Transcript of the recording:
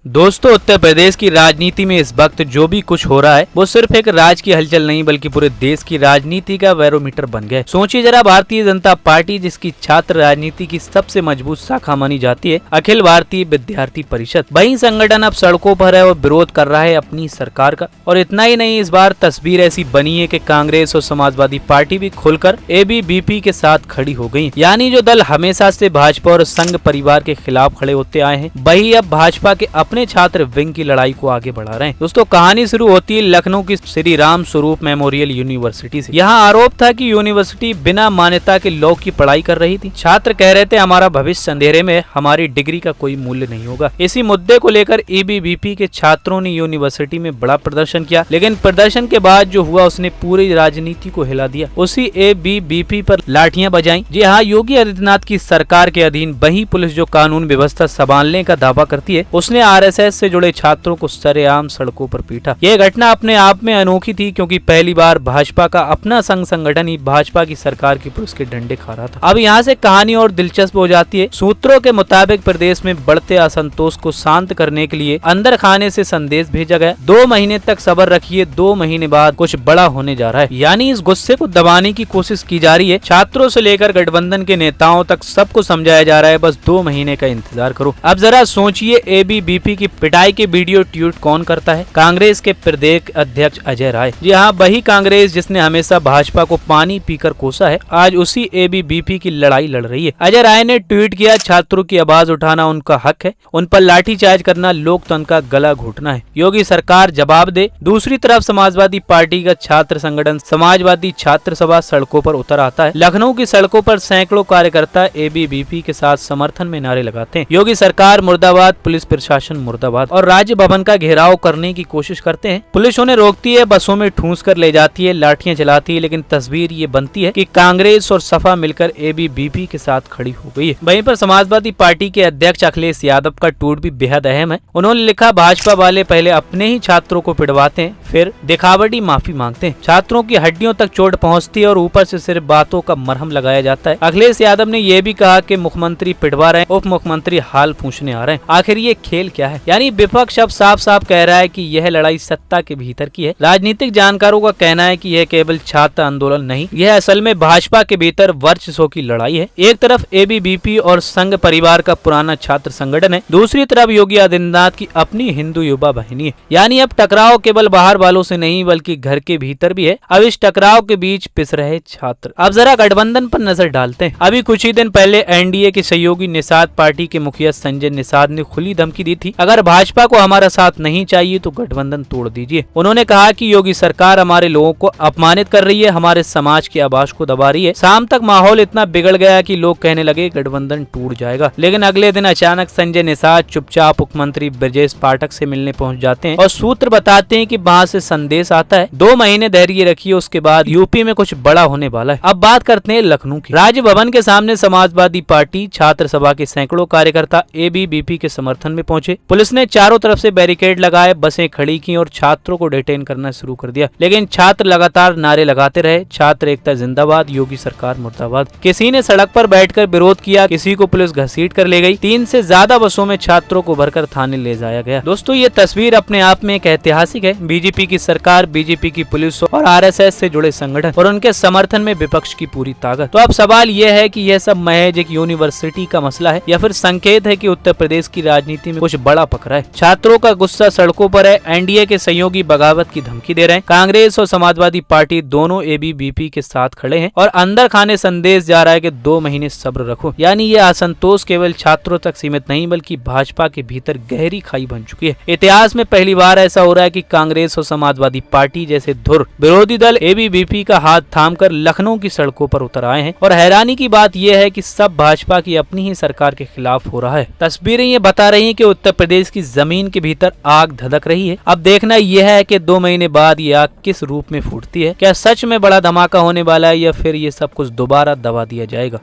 दोस्तों, उत्तर प्रदेश की राजनीति में इस वक्त जो भी कुछ हो रहा है वो सिर्फ एक राज्य की हलचल नहीं बल्कि पूरे देश की राजनीति का बैरोमीटर बन गया है। सोचिए जरा, भारतीय जनता पार्टी जिसकी छात्र राजनीति की सबसे मजबूत शाखा मानी जाती है, अखिल भारतीय विद्यार्थी परिषद, वही संगठन अब सड़कों पर है और विरोध कर रहा है अपनी सरकार का। और इतना ही नहीं, इस बार तस्वीर ऐसी बनी है कि कांग्रेस और समाजवादी पार्टी भी खुलकर एबीवीपी के साथ खड़ी हो गयी। यानी जो दल हमेशा से भाजपा और संघ परिवार के खिलाफ खड़े होते आए हैं, वही अब भाजपा के अपने छात्र विंग की लड़ाई को आगे बढ़ा रहे हैं। दोस्तों, कहानी शुरू होती है लखनऊ की श्री राम स्वरूप मेमोरियल यूनिवर्सिटी से। यहाँ आरोप था कि यूनिवर्सिटी बिना मान्यता के लॉ की पढ़ाई कर रही थी। छात्र कह रहे थे हमारा भविष्य अंधेरे में, हमारी डिग्री का कोई मूल्य नहीं होगा। इसी मुद्दे को लेकर एबीवीपी के छात्रों ने यूनिवर्सिटी में बड़ा प्रदर्शन किया, लेकिन प्रदर्शन के बाद जो हुआ उसने पूरी राजनीति को हिला दिया। उसी एबीवीपी पर लाठियां बजाई। जी हाँ, योगी आदित्यनाथ की सरकार के अधीन वही पुलिस जो कानून व्यवस्था संभालने का दावा करती है, उसने आरएसएस से जुड़े छात्रों को सरेआम सड़कों पर पीटा। यह घटना अपने आप में अनोखी थी, क्योंकि पहली बार भाजपा का अपना संघ संगठन ही भाजपा की सरकार की पुलिस के डंडे खा रहा था। अब यहाँ से कहानी और दिलचस्प हो जाती है। सूत्रों के मुताबिक प्रदेश में बढ़ते असंतोष को शांत करने के लिए अंदर खाने से संदेश भेजा गया। 2 महीने तक सब्र रखिए, 2 महीने बाद कुछ बड़ा होने जा रहा है। यानी इस गुस्से को दबाने की कोशिश की जा रही है। छात्रों से लेकर गठबंधन के नेताओं तक सबको समझाया जा रहा है, बस 2 महीने का इंतजार करो। अब जरा सोचिए, एबीवीपी की पिटाई के वीडियो ट्वीट कौन करता है? कांग्रेस के प्रदेश अध्यक्ष अजय राय। जी हाँ, वही कांग्रेस जिसने हमेशा भाजपा को पानी पीकर कोसा है, आज उसी एबीवीपी की लड़ाई लड़ रही है। अजय राय ने ट्वीट किया, छात्रों की आवाज उठाना उनका हक है, उन पर लाठीचार्ज करना लोकतंत्र का गला घोटना है। योगी सरकार जवाब दे। दूसरी तरफ समाजवादी पार्टी का छात्र संगठन समाजवादी छात्र सभा सड़कों पर उतर आता है। लखनऊ की सड़कों पर सैकड़ों कार्यकर्ता एबीवीपी के साथ समर्थन में नारे लगाते हैं। योगी सरकार मुर्दाबाद, पुलिस प्रशासन मुर्दाबाद, और राज्य भवन का घेराव करने की कोशिश करते हैं। पुलिस उन्हें रोकती है, बसों में ठूंस कर ले जाती है, लाठियां चलाती है, लेकिन तस्वीर ये बनती है कि कांग्रेस और सपा मिलकर एबीवीपी के साथ खड़ी हो गई है। वहीं पर समाजवादी पार्टी के अध्यक्ष अखिलेश यादव का ट्वीट भी बेहद अहम है। उन्होंने लिखा, भाजपा वाले पहले अपने ही छात्रों को पिटवाते हैं, फिर दिखावटी माफी मांगते हैं। छात्रों की हड्डियों तक चोट पहुंचती है और ऊपर से सिर्फ बातों का मरहम लगाया जाता है। अखिलेश यादव ने यह भी कहा कि मुख्यमंत्री पिटवा रहे हैं, उप मुख्यमंत्री हाल पूछने आ रहे हैं। आखिर ये खेल क्या है? यानी विपक्ष अब साफ साफ कह रहा है कि यह लड़ाई सत्ता के भीतर की है। राजनीतिक जानकारों का कहना है कि यह केवल छात्र आंदोलन नहीं, यह असल में भाजपा के भीतर वर्चस्व की लड़ाई है। एक तरफ एबीवीपी और संघ परिवार का पुराना छात्र संगठन है, दूसरी तरफ योगी आदित्यनाथ की अपनी हिंदू युवा वाहिनी है। यानी अब टकराव केवल बाहर वालों से नहीं बल्कि घर के भीतर भी है। अब इस टकराव के बीच पिस रहे छात्र। अब जरा गठबंधन पर नजर डालते हैं। अभी कुछ ही दिन पहले एनडीए के सहयोगी निषाद पार्टी के मुखिया संजय निषाद ने खुली धमकी दी थी, अगर भाजपा को हमारा साथ नहीं चाहिए तो गठबंधन तोड़ दीजिए। उन्होंने कहा कि योगी सरकार हमारे लोगों को अपमानित कर रही है, हमारे समाज की आवाज को दबा रही है। शाम तक माहौल इतना बिगड़ गया कि लोग कहने लगे गठबंधन टूट जाएगा। लेकिन अगले दिन अचानक संजय निषाद चुपचाप मुख्यमंत्री ब्रजेश पाठक से मिलने पहुंच जाते हैं और सूत्र बताते हैं कि वहां से संदेश आता है, 2 महीने धैर्य रखिए, उसके बाद यूपी में कुछ बड़ा होने वाला है। अब बात करते हैं लखनऊ की। राजभवन के सामने समाजवादी पार्टी छात्र सभा के सैकड़ों कार्यकर्ता एबीवीपी के समर्थन में पहुंचे। पुलिस ने चारों तरफ से बैरिकेड लगाए, बसें खड़ी की और छात्रों को डिटेन करना शुरू कर दिया। लेकिन छात्र लगातार नारे लगाते रहे, छात्र एकता जिंदाबाद, योगी सरकार मुर्दाबाद। किसी ने सड़क पर बैठकर विरोध किया, किसी को पुलिस घसीट कर ले गई। 3 से ज्यादा बसों में छात्रों को भरकर थाने ले जाया गया। दोस्तों, ये तस्वीर अपने आप में एक ऐतिहासिक है। बीजेपी की सरकार, बीजेपी की पुलिस और आरएसएस से जुड़े संगठन और उनके समर्थन में विपक्ष की पूरी ताकत। तो अब सवाल यह है कि यह सब महज एक यूनिवर्सिटी का मसला है या फिर संकेत है कि उत्तर प्रदेश की राजनीति में कुछ बड़ा पकड़ा है। छात्रों का गुस्सा सड़कों पर है, एनडीए के सहयोगी बगावत की धमकी दे रहे हैं, कांग्रेस और समाजवादी पार्टी दोनों एबीवीपी के साथ खड़े हैं और अंदर खाने संदेश जा रहा है कि 2 महीने सब्र रखो। यानी ये असंतोष केवल छात्रों तक सीमित नहीं बल्कि भाजपा के भीतर गहरी खाई बन चुकी है। इतिहास में पहली बार ऐसा हो रहा है कि कांग्रेस और समाजवादी पार्टी जैसे धुर विरोधी दल एबीवीपी का हाथ थामकर लखनऊ की सड़कों पर उतर आए हैं। और हैरानी की बात यह है कि सब भाजपा की अपनी ही सरकार के खिलाफ हो रहा है। तस्वीरें ये बता रही हैं कि उत्तर प्रदेश की जमीन के भीतर आग धधक रही है। अब देखना यह है कि 2 महीने बाद ये आग किस रूप में फूटती है। क्या सच में बड़ा धमाका होने वाला है या फिर ये सब कुछ दोबारा दबा दिया जाएगा?